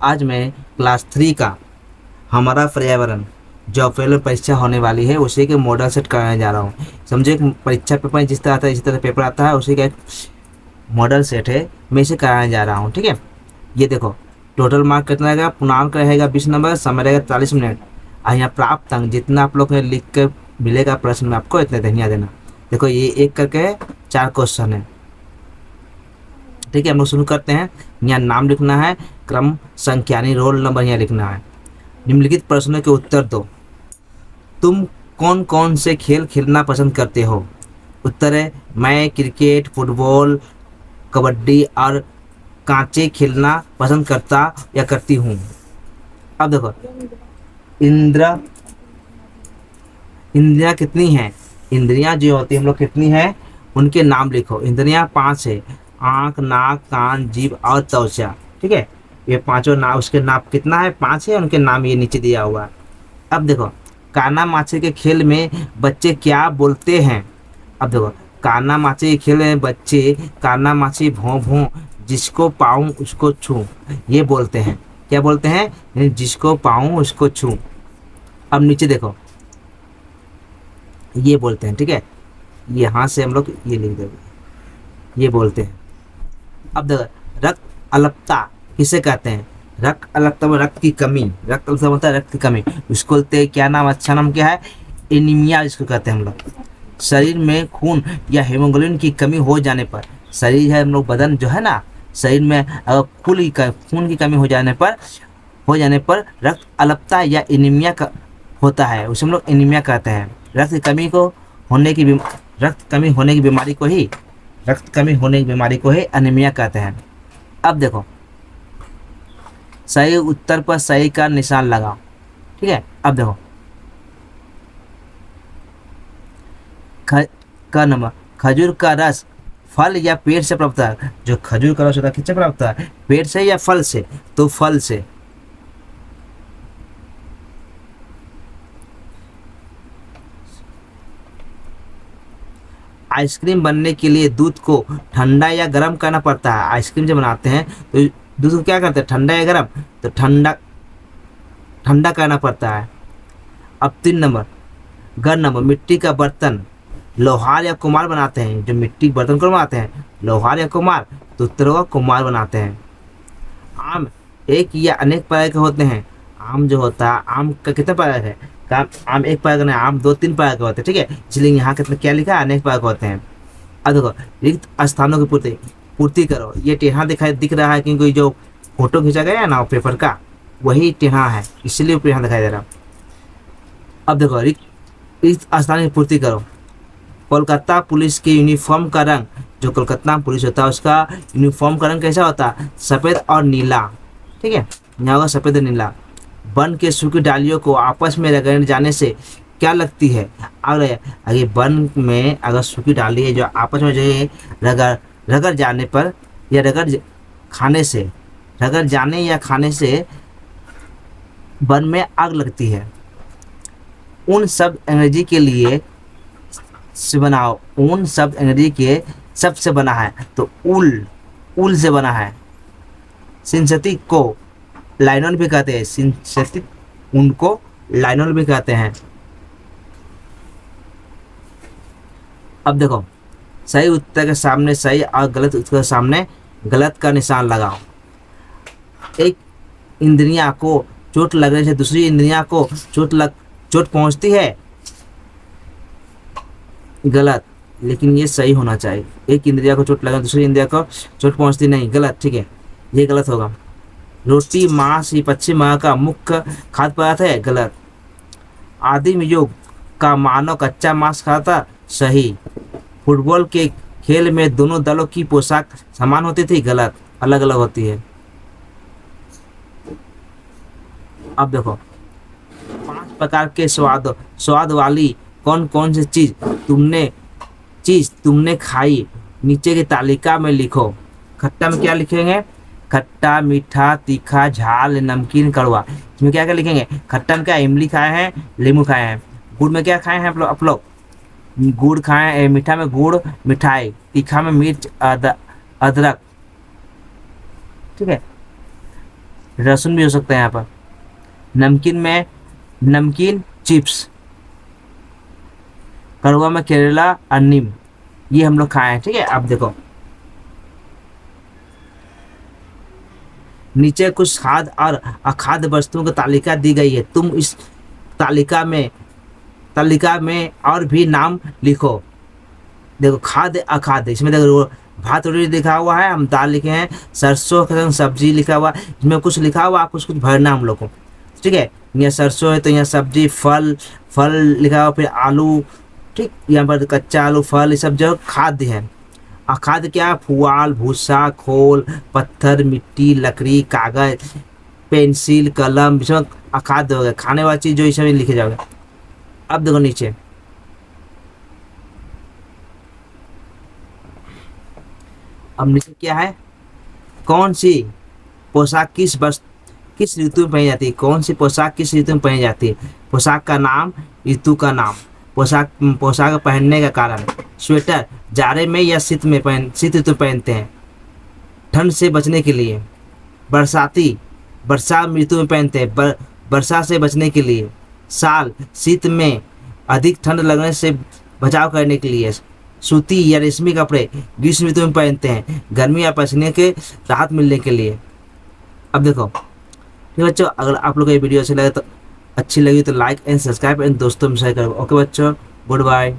आज मैं क्लास 3 का हमारा पर्यावरण जो पहले परीक्षा होने वाली है उसी के मॉडल सेट कराने जा रहा हूँ। समझे एक परीक्षा पेपर जिस तरह आता है, इसी तरह पेपर आता है, उसी का एक मॉडल सेट है, मैं इसे कराने जा रहा हूँ। ठीक है, ये देखो टोटल मार्क कितना रहेगा, पूर्णांक रहेगा 20 नंबर, समय रहेगा 40 मिनट। और यहाँ प्राप्त अंक जितना आप लोग ने लिख कर मिलेगा प्रश्न में आपको इतने ध्यान देना। देखो ये एक करके 4 क्वेश्चन है। ठीक है, हम लोग शुरू करते हैं। यहाँ नाम लिखना है, क्रम संख्या यानी रोल नंबर यहाँ लिखना है। निम्नलिखित प्रश्नों के उत्तर दो। तुम कौन कौन से खेल खेलना पसंद करते हो? उत्तर है मैं क्रिकेट, फुटबॉल, कबड्डी और कांचे खेलना पसंद करता या करती हूँ। अब देखो इंद्र इंद्रियां कितनी हैं? इंद्रियां जो होती है हम लोग कितनी है उनके नाम लिखो। इंद्रियां 5 है, आँख, नाक, कान, जीभ और त्वचा। ठीक है, ये पांचों नाम, उसके नाम कितना है? 5 है, उनके नाम ये नीचे दिया हुआ है। अब देखो काना माछी के खेल में बच्चे क्या बोलते हैं? अब देखो काना माछी के खेल में बच्चे काना माछी भों भों, जिसको पाऊं उसको छू, ये बोलते हैं। क्या बोलते हैं? यानी जिसको पाऊं उसको छू। अब नीचे देखो ये बोलते हैं। ठीक है, यहाँ से हम लोग ये लिख देंगे, ये बोलते हैं। अब देखो रक्त अल्पता किसे कहते हैं? रक्त अल्पता में रक्त की कमी, रक्त अल्पता मतलब रक्त की कमी, उसको बोलते हैं क्या नाम? अच्छा नाम क्या है? एनीमिया जिसको कहते हैं हम लोग। शरीर में खून या हीमोग्लोबिन की कमी हो जाने पर, शरीर है हम लोग बदन जो है ना, शरीर में अगर खून की कमी हो जाने पर रक्त अल्पता या एनीमिया का होता है, उसे हम लोग एनीमिया कहते हैं। रक्त कमी होने की बीमारी को ही एनीमिया कहते हैं। अब देखो सही उत्तर पर सही का निशान लगाओ। ठीक है, अब देखो का नंबर, खजूर का रस फल या पेड़ से प्राप्त है? जो खजूर का रस होता है किससे प्राप्त है? पेड़ से या फल से? तो फल से। आइसक्रीम बनने के लिए दूध को ठंडा या गर्म करना पड़ता है? आइसक्रीम जब बनाते हैं तो दूध को क्या करते हैं, ठंडा या गर्म? तो ठंडा ठंडा करना पड़ता है। अब 3 नंबर, घर नंबर, मिट्टी का बर्तन लोहार या कुम्हार बनाते हैं? जो मिट्टी बर्तन को बनाते हैं, लोहार या कुम्हार? तो उत्तर होगा कुम्हार बनाते हैं। आम एक या अनेक प्रकार के होते हैं? आम जो होता है, आम का कितने प्रकार है? आम एक प्रकार का नहीं, आम 2-3 प्रकार के होते हैं। ठीक है, इसलिए यहाँ कितने क्या लिखा है? अनेक प्रकार के होते हैं। अब देखो रिक्त स्थानों की पूर्ति करो। ये टेढ़ा दिख रहा है क्योंकि जो फोटो खींचा गया है ना पेपर का, वही टेढ़ा है, इसलिए टेढ़ा दिखाई दे रहा। अब देखो रिक्त स्थान की पूर्ति करो। कोलकाता पुलिस के यूनिफॉर्म का रंग, जो कोलकाता पुलिस होता है उसका यूनिफॉर्म का रंग कैसा होता है? सफ़ेद और नीला। ठीक है, यहाँ होगा सफ़ेद और नीला। वन के सूखी डालियों को आपस में रगड़ जाने से क्या लगती है? अगर वन में अगर सूखी डाली है जो आपस में जो है रगड़ जाने पर या रगड़ जाने या खाने से वन में आग लगती है। उन सब अंग्रेजी के लिए से बनाओ। ऊन शब्द अंग्रेजी के शब्द से बना है, तो उल से बना है। सिंथेटिक को लाइनॉन भी कहते हैं, सिंथेटिक ऊन को लाइनॉन भी कहते हैं। अब देखो सही उत्तर के सामने सही और गलत उत्तर के सामने गलत का निशान लगाओ। एक इंद्रियां को चोट लगने से दूसरी इंद्रियां को चोट पहुंचती है? गलत, लेकिन ये सही होना चाहिए। एक इंद्रिया को चोट लगा दूसरी इंद्रिया को चोट पहुंचती नहीं, गलत। ठीक है, ये गलत होगा। रोटी मांस ही पश्चिम बंगाल का मुख्य खाद्य पदार्थ है? गलत। आदिम युग का मानव कच्चा मांस खाता? सही। फुटबॉल के खेल में दोनों दलों की पोशाक समान होती थी? गलत, अलग अलग होती है। अब देखो 5 प्रकार के स्वाद वाली कौन कौन सी चीज तुमने खाई, नीचे की तालिका में लिखो। खट्टा में क्या लिखेंगे? खट्टा, मीठा, तीखा, झाल, नमकीन, कड़वा। इसमें क्या क्या लिखेंगे? खट्टा में क्या इमली खाए हैं, नींबू खाए हैं। गुड़ में क्या खाए हैं आप लोग? गुड़ खाए हैं। मीठा में गुड़ मिठाई, तीखा में मिर्च अदरक। ठीक है, लहसुन भी हो सकता है यहाँ पर। नमकीन में नमकीन चिप्स। कड़वा में केरला और नीम, ये हम लोग खाए हैं। ठीक है, अब देखो नीचे कुछ खाद्य और अखाद्य वस्तुओं की तालिका दी गई है। तुम इस तालिका में और भी नाम लिखो। देखो खाद्य अखाद्य, इसमें देखो भात रोटी लिखा हुआ है, हम दाल लिखे हैं, सरसों का सब्जी लिखा हुआ है, इसमें कुछ लिखा हुआ, कुछ कुछ भरना हम लोग को। ठीक है, यहाँ सरसों है तो यहाँ सब्जी, फल फल लिखा हुआ, फिर आलू। ठीक, यहाँ पर कच्चा आलू, फल, ये सब जो खाद्य है। अखाद्य क्या? पुआल, भूसा, खोल, पत्थर, मिट्टी, लकड़ी, कागज, पेंसिल, कलम, इसमें अखाद्य हो गया, खाने वाली चीज जो इसमें लिखे जाओगे। अब देखो नीचे, अब नीचे क्या है? कौन सी पोशाक किस ऋतु में पहनी जाती है? कौन सी पोशाक किस ऋतु में पहनी जाती है? पोशाक का नाम, ऋतु का नाम, पोशाक पहनने का कारण। स्वेटर जाड़े में या शीत ऋतु पहनते हैं, ठंड से बचने के लिए। बरसाती वर्षा ऋतु में पहनते हैं, वर्षा से बचने के लिए। साल शीत में अधिक ठंड लगने से बचाव करने के लिए। सूती या रेशमी कपड़े ग्रीष्म ऋतु में पहनते हैं, गर्मी या पसीने के राहत मिलने के लिए। अब देखो ठीक है बच्चों, अगर आप लोग को ये वीडियो अच्छी लगी तो लाइक एंड सब्सक्राइब एंड दोस्तों में शेयर करो। ओके बच्चों, गुड बाय।